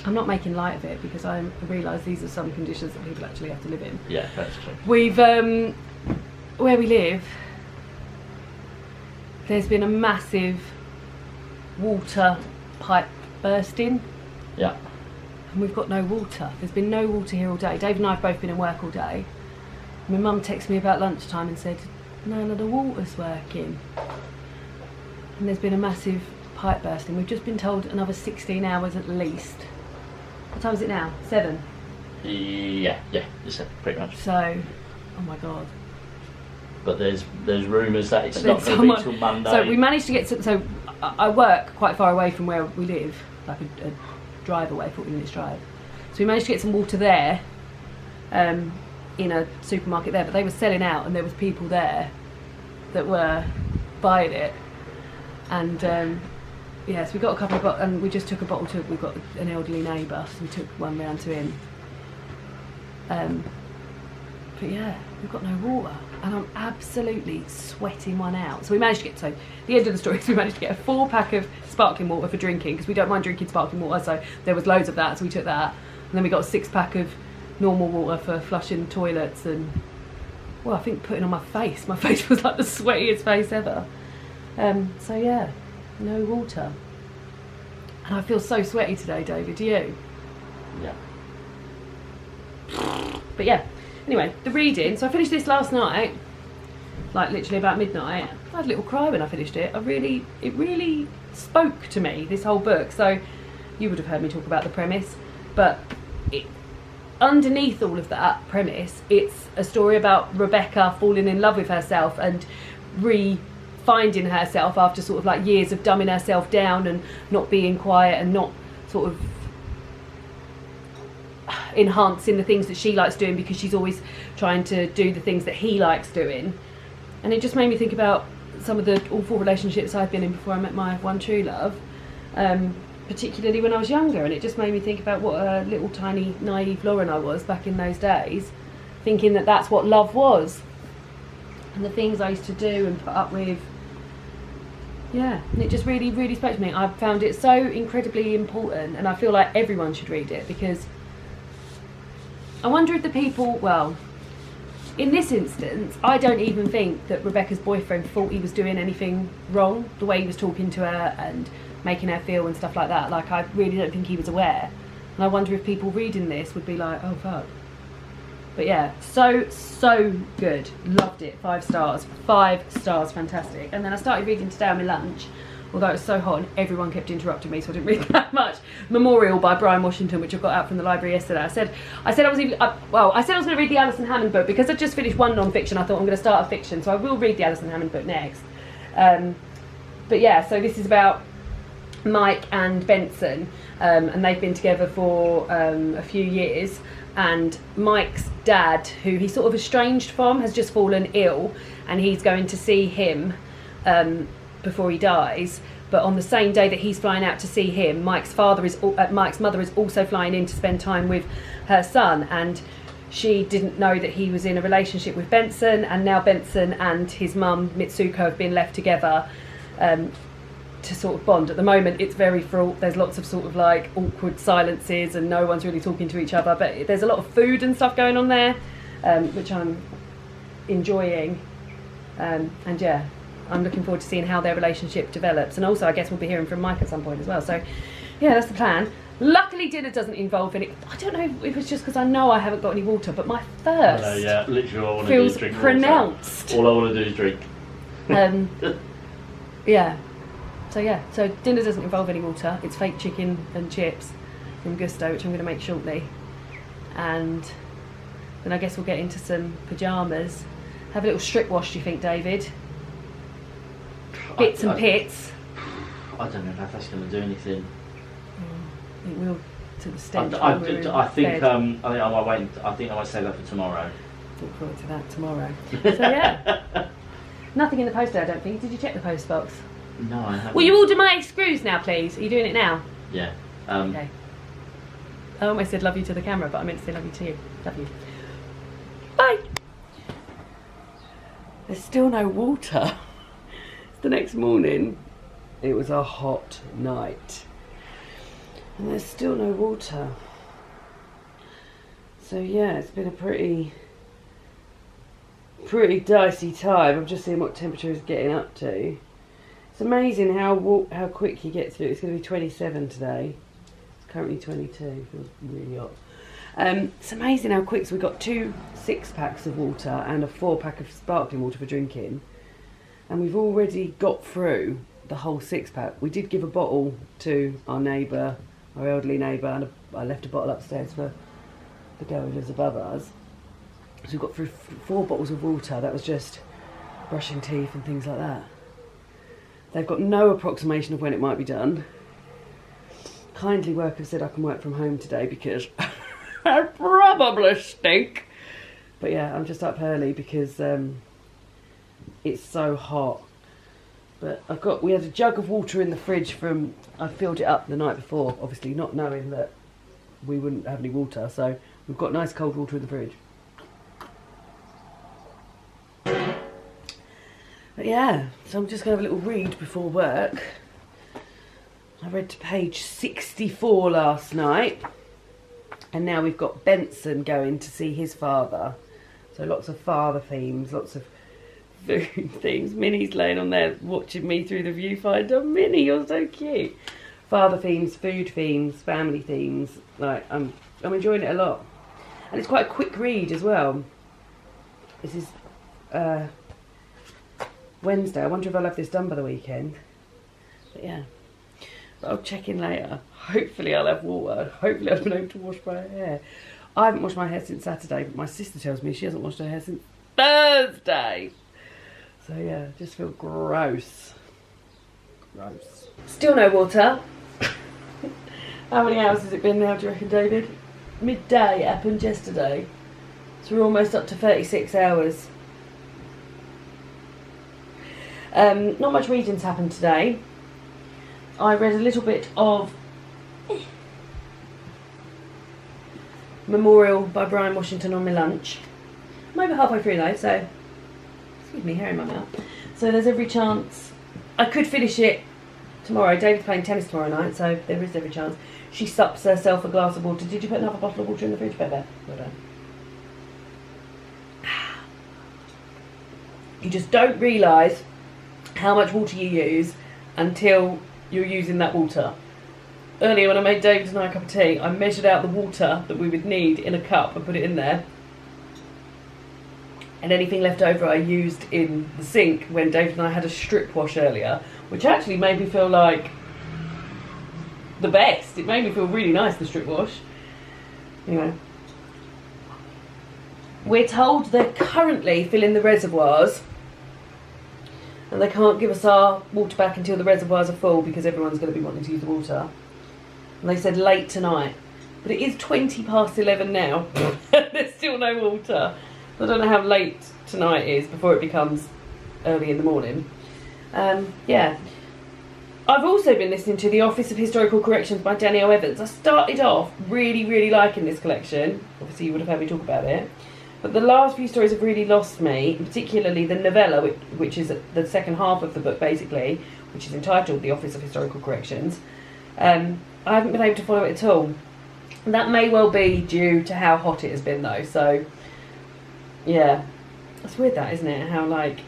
I'm not making light of it because I realise these are some conditions that people actually have to live in. Yeah, that's true. We've, where we live, there's been a massive water pipe bursting. Yeah. And we've got no water. There's been no water here all day. Dave and I have both been in work all day. My mum texted me about lunchtime and said, none of the water's working. And there's been a massive pipe bursting. We've just been told another 16 hours at least. What time is it now? 7? Yeah, it's pretty much. So, oh my God. But there's rumours that it's not going to be till Monday. So we managed to get to, so I work quite far away from where we live, like a drive away, 40 minutes drive. So we managed to get some water there, in a supermarket there, but they were selling out and there was people there that were buying it. And yeah, so we got a couple of bottles, and we just took a bottle to, we've got an elderly neighbour, so we took one round to him. But yeah, we've got no water and I'm absolutely sweating one out. So we managed to get, so the end of the story is we managed to get a 4-pack of sparkling water for drinking, because we don't mind drinking sparkling water, so there was loads of that, so we took that. And then we got a 6-pack of normal water for flushing toilets and, well, I think putting on my face. My face was like the sweatiest face ever. So yeah, no water. And I feel so sweaty today, David, do you? Yeah. But yeah, anyway, the reading. So I finished this last night, like literally about midnight. I had a little cry when I finished it. It really spoke to me, this whole book. So you would have heard me talk about the premise, but underneath all of that premise, it's a story about Rebecca falling in love with herself and finding herself after sort of like years of dumbing herself down and not being quiet and not sort of enhancing the things that she likes doing, because she's always trying to do the things that he likes doing. And it just made me think about some of the awful relationships I've been in before I met my one true love, particularly when I was younger, and it just made me think about what a little tiny naive Lauren I was back in those days, thinking that that's what love was, and the things I used to do and put up with. Yeah, and it just really spoke to me. I found it so incredibly important, and I feel like everyone should read it, because I wonder if the people, well, in this instance, I don't even think that Rebecca's boyfriend thought he was doing anything wrong, the way he was talking to her and making her feel and stuff like that. Like, I really don't think he was aware. And I wonder if people reading this would be like, oh fuck. But yeah, so good. Loved it. 5 stars. 5 stars, fantastic. And then I started reading today on my lunch, although it was so hot and everyone kept interrupting me, so I didn't read that much. Memorial by Brian Washington, which I got out from the library yesterday. I said I was going to read the Alison Hammond book, because I just finished one non-fiction. I thought I'm going to start a fiction, so I will read the Alison Hammond book next. But yeah, so this is about Mike and Benson, and they've been together for a few years, and Mike's dad, who he's sort of estranged from, has just fallen ill, and he's going to see him before he dies. But on the same day that he's flying out to see him, Mike's mother is also flying in to spend time with her son, and she didn't know that he was in a relationship with Benson, and now Benson and his mum Mitsuko have been left together to sort of bond. At the moment it's very fraught. There's lots of sort of like awkward silences and no one's really talking to each other, but there's a lot of food and stuff going on there, which I'm enjoying, and yeah, I'm looking forward to seeing how their relationship develops. And also I guess we'll be hearing from Mike at some point as well, so yeah, that's the plan. Luckily dinner doesn't involve any, I don't know if it's just because I know I haven't got any water, but my thirst Yeah, literally all I want to do is drink pronounced. Water. All I want to do is drink. Yeah. So dinner doesn't involve any water. It's fake chicken and chips from Gousto, which I'm going to make shortly. And then I guess we'll get into some pyjamas. Have a little strip wash, do you think, David? Bits and pits. I don't know if that's going to do anything. It will, to the stench. I think I might wait. I think I might save that for tomorrow. Look forward to that tomorrow. So yeah. Nothing in the post there, I don't think. Did you check the post box? No, I haven't. Will you order my screws now, please? Are you doing it now? Yeah. Okay. I almost said love you to the camera, but I meant to say love you to you. Love you. Bye. There's still no water. It's the next morning. It was a hot night. And there's still no water. So yeah, it's been a pretty dicey time. I'm just seeing what temperature is getting up to. It's amazing how quick you get through. It's going to be 27 today. It's currently 22. Feels really hot. It's amazing how quick. So we got 2 6-packs of water and a 4-pack of sparkling water for drinking, and we've already got through the whole 6-pack. We did give a bottle to our neighbour, our elderly neighbour, and I left a bottle upstairs for the girl who lives above us. So we got through 4 bottles of water. That was just brushing teeth and things like that. They've got no approximation of when it might be done. Kindly work have said I can work from home today because I probably stink. But yeah, I'm just up early because it's so hot. But we had a jug of water in the fridge I filled it up the night before, obviously not knowing that we wouldn't have any water. So we've got nice cold water in the fridge. But yeah, so I'm just going to have a little read before work. I read to page 64 last night. And now we've got Benson going to see his father. So lots of father themes, lots of food themes. Minnie's laying on there watching me through the viewfinder. Minnie, you're so cute. Father themes, food themes, family themes. Like, I'm enjoying it a lot. And it's quite a quick read as well. This is Wednesday. I wonder if I'll have this done by the weekend. But yeah. But I'll check in later. Hopefully I'll have water. Hopefully I've been able to wash my hair. I haven't washed my hair since Saturday, but my sister tells me she hasn't washed her hair since Thursday. So yeah, just feel gross. Gross. Still no water. How many hours has it been now, do you reckon, David? Midday happened yesterday. So we're almost up to 36 hours. Not much reading's happened today. I read a little bit of Memorial by Brian Washington on my lunch. I'm over halfway through though, so excuse me, hair in my mouth. So there's every chance I could finish it tomorrow. David's playing tennis tomorrow night, so there is every chance. She sups herself a glass of water. Did you put another bottle of water in the fridge, Bebe? Well done. You just don't realise how much water you use until you're using that water. Earlier when I made David and I a cup of tea, I measured out the water that we would need in a cup and put it in there. And anything left over I used in the sink when David and I had a strip wash earlier, which actually made me feel like the best. It made me feel really nice, the strip wash. Anyway. We're told they're currently filling the reservoirs and they can't give us our water back until the reservoirs are full because everyone's going to be wanting to use the water. And they said late tonight. But it is 11:20 now. There's still no water. I don't know how late tonight is before it becomes early in the morning. Yeah. I've also been listening to The Office of Historical Corrections by Danielle Evans. I started off really liking this collection. Obviously you would have heard me talk about it. But the last few stories have really lost me, particularly the novella, which is the second half of the book basically, which is entitled The Office of Historical Corrections. I haven't been able to follow it at all. And that may well be due to how hot it has been though, so yeah. It's weird that, isn't it? How like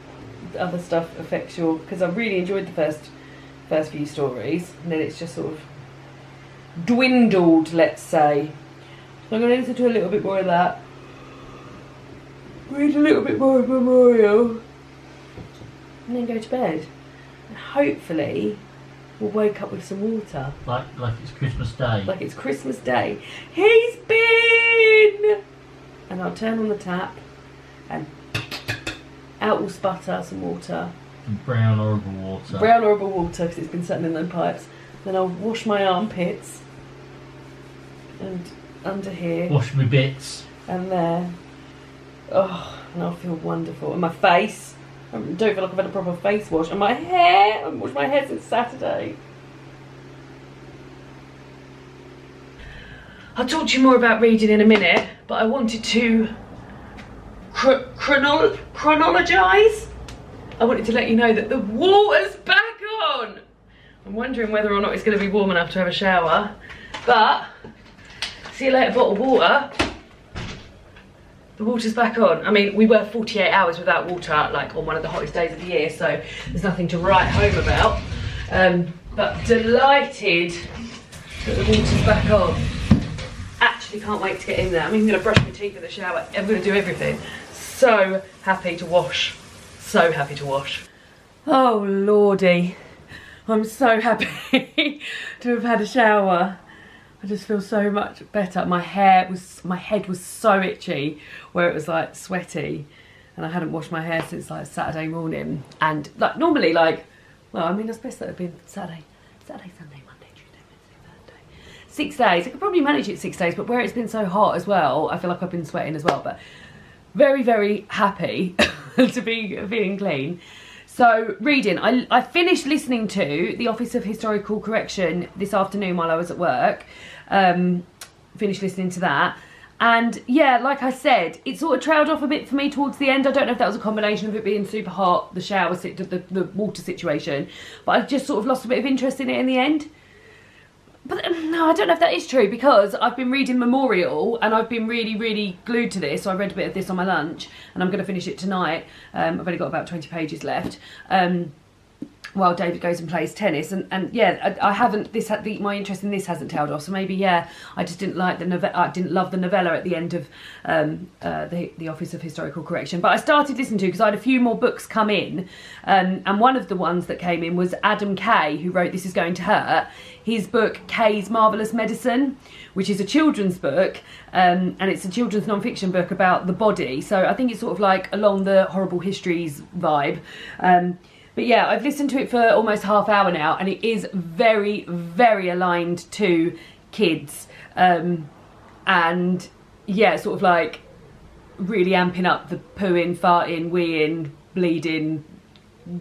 other stuff affects your... Because I really enjoyed the first few stories, and then it's just sort of dwindled, let's say. So I'm going to listen to a little bit more of that. Read a little bit more of Memorial. And then go to bed. And hopefully we'll wake up with some water. Like it's Christmas Day. Like it's Christmas Day. He's been! And I'll turn on the tap and out will sputter some water. And brown horrible water. Brown horrible water because it's been sitting in those pipes. Then I'll wash my armpits and under here. Wash my bits. And there. Oh, and I'll feel wonderful. And my face. I don't feel like I've had a proper face wash. And my hair. I haven't washed my hair since Saturday. I'll talk to you more about reading in a minute, but I wanted to chronologise. I wanted to let you know that the water's back on. I'm wondering whether or not it's going to be warm enough to have a shower, but see you later, bottled water. The water's back on. I mean, we were 48 hours without water, like on one of the hottest days of the year, so there's nothing to write home about. But delighted that the water's back on. Actually can't wait to get in there. I'm even going to brush my teeth in the shower. I'm going to do everything. So happy to wash. So happy to wash. Oh lordy. I'm so happy to have had a shower. I just feel so much better. My head was so itchy where it was like sweaty, and I hadn't washed my hair since like Saturday morning. And like normally, like, well, I mean, I suppose that would have been Saturday, Sunday, Monday, Tuesday, Wednesday, Thursday. 6 days. I could probably manage it 6 days, but where it's been so hot as well, I feel like I've been sweating as well. But very, very happy to be feeling clean. So reading, I finished listening to The Office of Historical Correction this afternoon while I was at work. Finished listening to that, and yeah, like I said, it sort of trailed off a bit for me towards the end. I don't know if that was a combination of it being super hot, the shower, the water situation, but I just sort of lost a bit of interest in it in the end. But no, I don't know if that is true, because I've been reading Memorial and I've been really, really glued to this. So I read a bit of this on my lunch and I'm going to finish it tonight. I've only got about 20 pages left. While David goes and plays tennis, and yeah, I haven't. My interest in this hasn't tailed off. So maybe yeah, I just didn't like the novella. I didn't love the novella at the end of the Office of Historical Correction. But I started listening to, because I had a few more books come in, and one of the ones that came in was Adam Kay, who wrote This Is Going to Hurt. His book Kay's Marvellous Medicine, which is a children's book, and it's a children's non-fiction book about the body. So I think it's sort of like along the Horrible Histories vibe. But yeah, I've listened to it for almost half hour now, and it is very, very aligned to kids. And yeah, sort of like really amping up the pooing, farting, weeing, bleeding,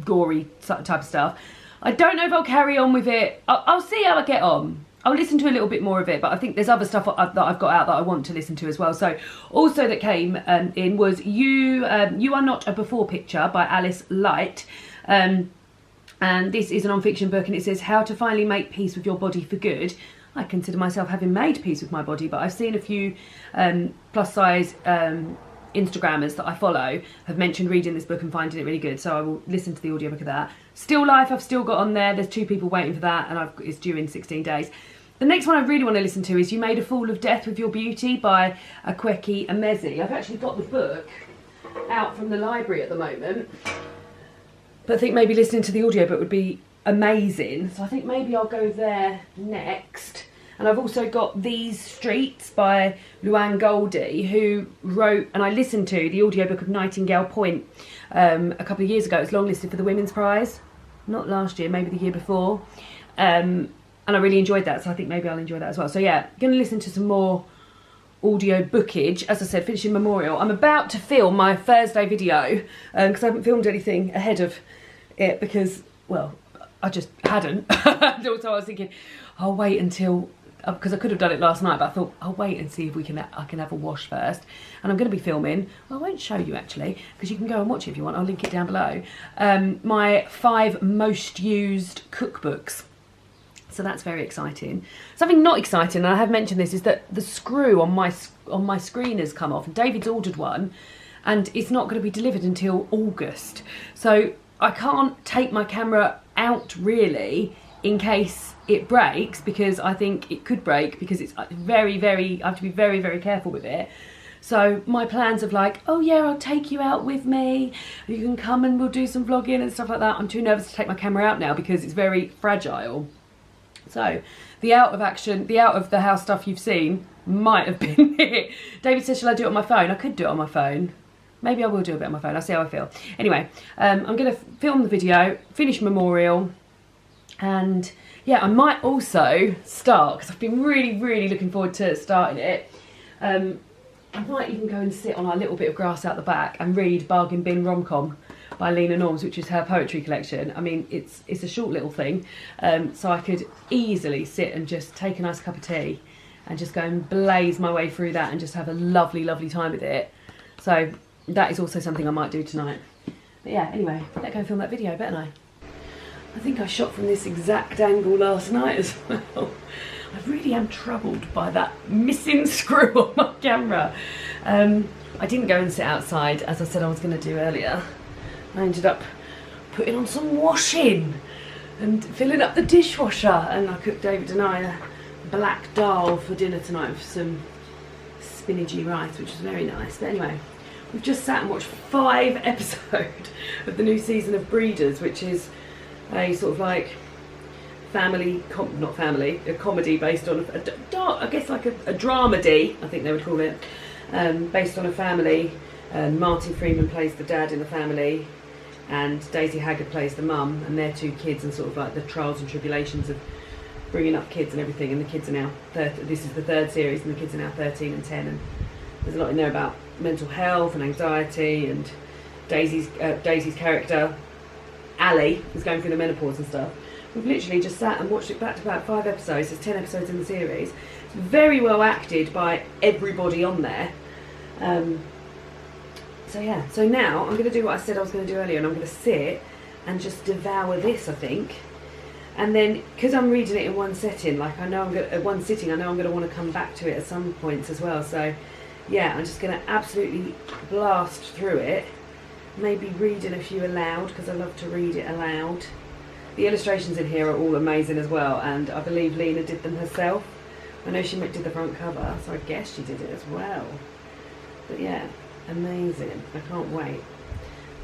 gory type of stuff. I don't know if I'll carry on with it. I'll see how I get on. I'll listen to a little bit more of it, but I think there's other stuff that I've got out that I want to listen to as well. So also that came in was You Are Not a Before Picture by Alice Light. And this is a non-fiction book, and it says how to finally make peace with your body for good. I consider myself having made peace with my body, but I've seen a few plus size Instagrammers that I follow have mentioned reading this book and finding it really good, so I will listen to the audiobook of that. Still Life I've still got on there. There's 2 people waiting for that, and it's due in 16 days. The next one I really want to listen to is You Made a Fool of Death with Your Beauty by Akweki Emezi. I've actually got the book out from the library at the moment, but I think maybe listening to the audiobook would be amazing. So I think maybe I'll go there next. And I've also got These Streets by Luann Goldie, who wrote, and I listened to, the audiobook of Nightingale Point a couple of years ago. It's longlisted for the Women's Prize. Not last year, maybe the year before. And I really enjoyed that, so I think maybe I'll enjoy that as well. So yeah, going to listen to some more audio bookage. As I said, finishing Memorial. I'm about to film my Thursday video, because I haven't filmed anything ahead of it because, well, I just hadn't. And also I was thinking, I'll wait until, because I could have done it last night, but I thought I'll wait and see if I can have a wash first. And I'm going to be filming, well, I won't show you actually, because you can go and watch it if you want. I'll link it down below. My 5 most used cookbooks. So that's very exciting. Something not exciting, and I have mentioned this, is that the screw on my screen has come off. And David's ordered one, and it's not going to be delivered until August. So I can't take my camera out really in case it breaks, because I think it could break, because it's very, very, I have to be very, very careful with it. So my plans of like, oh yeah, I'll take you out with me, you can come and we'll do some vlogging and stuff like that. I'm too nervous to take my camera out now because it's very fragile. So the out of the house stuff you've seen might have been it. David says, shall I do it on my phone? I could do it on my phone. Maybe I will do a bit on my phone. I'll see how I feel. Anyway, I'm going to film the video, finish Memorial, and yeah, I might also start, because I've been really, really looking forward to starting it. I might even go and sit on our little bit of grass out the back and read Bargain Bin Rom Com by Lena Norms, which is her poetry collection. I mean, it's a short little thing, so I could easily sit and just take a nice cup of tea and just go and blaze my way through that and just have a lovely, lovely time with it. So that is also something I might do tonight. But yeah, anyway, let's go film that video, better I? I think I shot from this exact angle last night as well. I really am troubled by that missing screw on my camera. I didn't go and sit outside as I said I was going to do earlier. I ended up putting on some washing and filling up the dishwasher, and I cooked David and I a black dal for dinner tonight with some spinachy rice, which was very nice. But anyway, we've just sat and watched 5 episodes of the new season of Breeders, which is a sort of like a comedy based on I guess like a dramedy, I think they would call it, based on a family. Martin Freeman plays the dad in the family, and Daisy Haggard plays the mum, and their 2 kids, and sort of like the trials and tribulations of bringing up kids and everything. And the kids are now this is the 3rd series, and the kids are now 13 and 10, and there's a lot in there about mental health and anxiety, and Daisy's character Ali is going through the menopause and stuff. We've literally just sat and watched it back to back, 5 episodes. There's 10 episodes in the series. It's very well acted by everybody on there. So yeah, so now I'm going to do what I said I was going to do earlier, and I'm going to sit and just devour this, I think. And then, because I'm reading it in one setting, like I know I'm going to, at one sitting, I know I'm going to want to come back to it at some points as well. So yeah, I'm just going to absolutely blast through it. Maybe reading a few aloud, because I love to read it aloud. The illustrations in here are all amazing as well, and I believe Lena did them herself. I know she did the front cover, so I guess she did it as well. But yeah, amazing. I can't wait.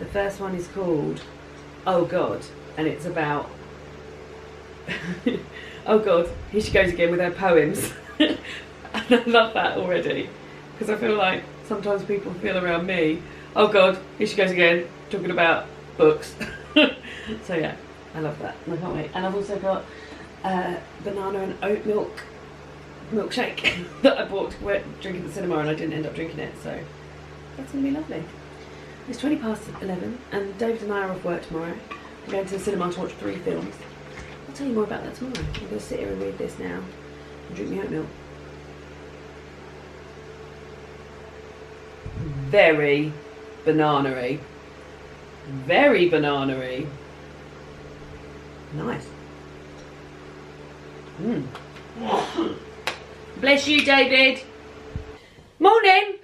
The first one is called Oh God, and it's about oh God, here she goes again with her poems. And I love that already, because I feel like sometimes people feel around me, oh God, here she goes again, talking about books. So yeah, I love that, and I can't wait. And I've also got banana and oat milk milkshake that I bought to drink at the cinema, and I didn't end up drinking it, so that's going to be lovely. It's 11:20, and David and I are off work tomorrow. We're going to the cinema to watch 3 films. I'll tell you more about that tomorrow. I'm going to sit here and read this now and drink my oat milk. Very banana-y. Very banana-y. Nice. Bless you, David. Morning.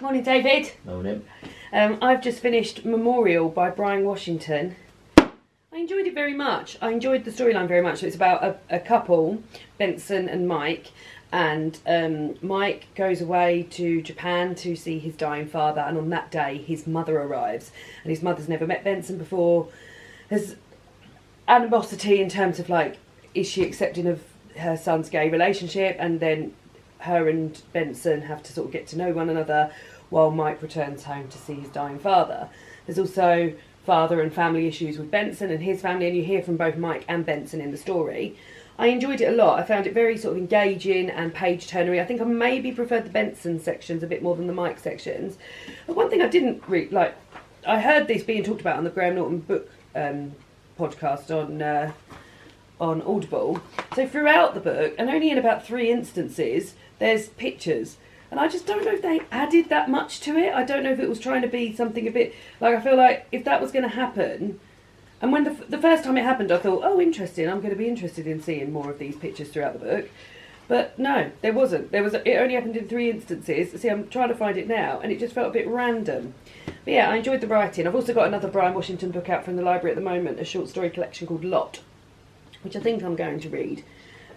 Morning, David. Morning. I've just finished Memorial by Brian Washington. I enjoyed it very much. I enjoyed the storyline very much. So it's about a couple, Benson and Mike, and Mike goes away to Japan to see his dying father, and on that day his mother arrives, and his mother's never met Benson before. There's animosity in terms of like, is she accepting of her son's gay relationship, and then her and Benson have to sort of get to know one another while Mike returns home to see his dying father. There's also father and family issues with Benson and his family, and you hear from both Mike and Benson in the story. I enjoyed it a lot. I found it very sort of engaging and page-turnery. I think I maybe preferred the Benson sections a bit more than the Mike sections. But one thing I didn't really like, I heard this being talked about on the Graham Norton book podcast on Audible. So throughout the book, and only in about 3 instances, there's pictures. And I just don't know if they added that much to it. I don't know if it was trying to be something a bit... Like, I feel like if that was going to happen... And when the first time it happened, I thought, oh, interesting, I'm going to be interested in seeing more of these pictures throughout the book. But no, there wasn't. It only happened in 3 instances. See, I'm trying to find it now, and it just felt a bit random. But yeah, I enjoyed the writing. I've also got another Brian Washington book out from the library at the moment, a short story collection called Lot, which I think I'm going to read.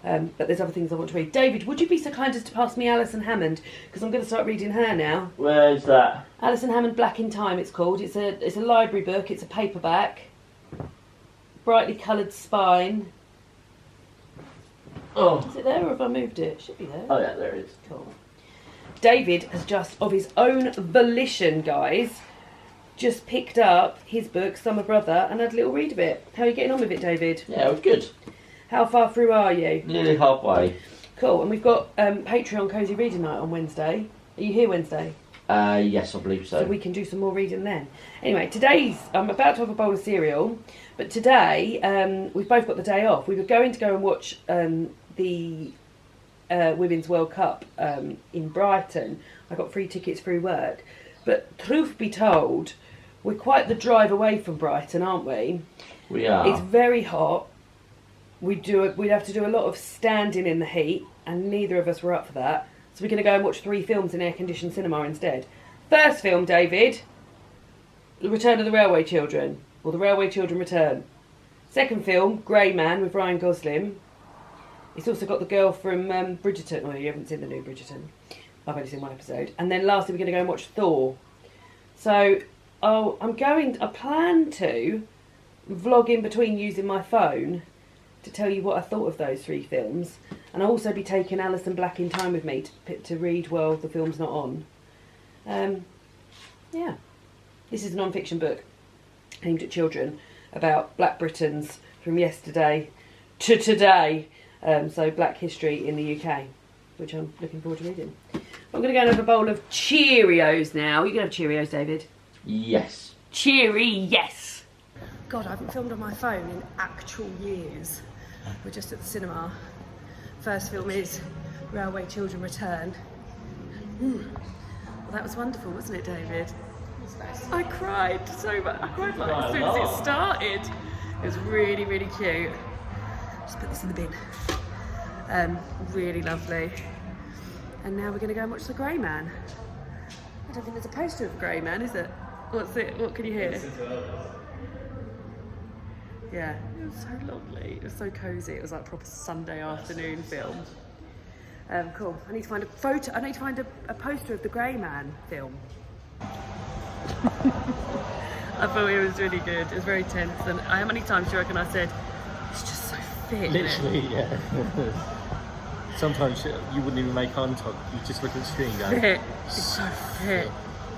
But there's other things I want to read. David, would you be so kind as to pass me Alison Hammond? Because I'm going to start reading her now. Where's that? Alison Hammond Black in Time, it's called. It's a library book. It's a paperback. Brightly coloured spine. Oh. Is it there, or have I moved it? It should be there. Oh yeah, there it is. Cool. David has just, of his own volition, guys, just picked up his book, Summer Brother, and had a little read of it. How are you getting on with it, David? Yeah, it was good. How far through are you? Nearly halfway. Cool, and we've got Patreon Cozy Reading Night on Wednesday. Are you here Wednesday? Yes, I believe so. So we can do some more reading then. Anyway, I'm about to have a bowl of cereal, but today we've both got the day off. We were going to go and watch the Women's World Cup in Brighton. I got free tickets through work, But truth be told, we're quite the drive away from Brighton, aren't we? We are. It's very hot. We'd have to do a lot of standing in the heat, and neither of us were up for that. So we're going to go and watch 3 films in air-conditioned cinema instead. First film, David, The Return of the Railway Children, or The Railway Children Return. Second film, Grey Man with Ryan Gosling. It's also got the girl from Bridgerton. Oh, you haven't seen the new Bridgerton. I've only seen 1 episode. And then lastly, we're going to go and watch Thor. So, I plan to vlog in between using my phone to tell you what I thought of those 3 films. And I'll also be taking Alison Black in time with me to read while the film's not on. Yeah. This is a non-fiction book aimed at children about Black Britons from yesterday to today. So Black history in the UK, which I'm looking forward to reading. I'm going to go and have a bowl of Cheerios now. You going to have Cheerios, David? Yes. Cheery, yes. God, I haven't filmed on my phone in actual years. We're just at the cinema. First film is Railway Children Return. Well, that was wonderful, wasn't it, David? Nice. I cried so much. I cried like as soon as it started. It was really, really cute. Just put this in the bin. Really lovely. And now we're going to go and watch The Grey Man. I don't think there's a poster of Grey Man, is it? What's it? What can you hear? Yeah, it was so lovely. It was so cosy. It was like a proper Sunday afternoon film. Cool. I need to find a photo. I need to find a poster of The Grey Man film. I thought it was really good. It was very tense. And how many times do you reckon I said, it's just so fit? Literally, yeah. Sometimes you wouldn't even make eye contact. You just look at the screen and go, fit. It's so fit.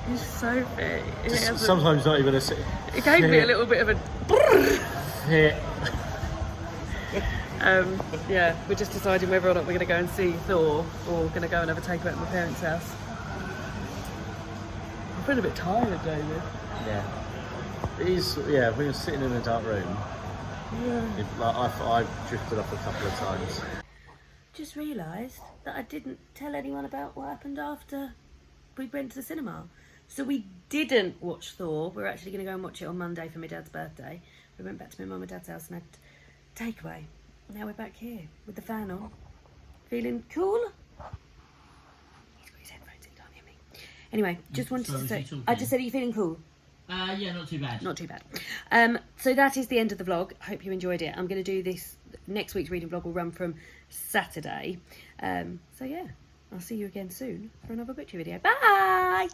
He's so fit. Sometimes not even a... It gave me a little bit of a... Fit. Yeah, we're just deciding whether or not we're going to go and see Thor or we're going to go and have a takeaway at my parents' house. I feel a bit tired, David. Yeah. It is, yeah, when you're sitting in a dark room, I've drifted off a couple of times. Just realised that I didn't tell anyone about what happened after we went to the cinema. So we didn't watch Thor. We're actually going to go and watch it on Monday for my dad's birthday. We went back to my mum and dad's house and had takeaway. Now we're back here with the fan on. Feeling cool? He's got his headphones in, can't hear me. Anyway, just wanted to say, I just said, are you feeling cool? Yeah, not too bad. Not too bad. So that is the end of the vlog. I hope you enjoyed it. I'm going to do this, next week's reading vlog will run from Saturday. So yeah, I'll see you again soon for another butcher video. Bye!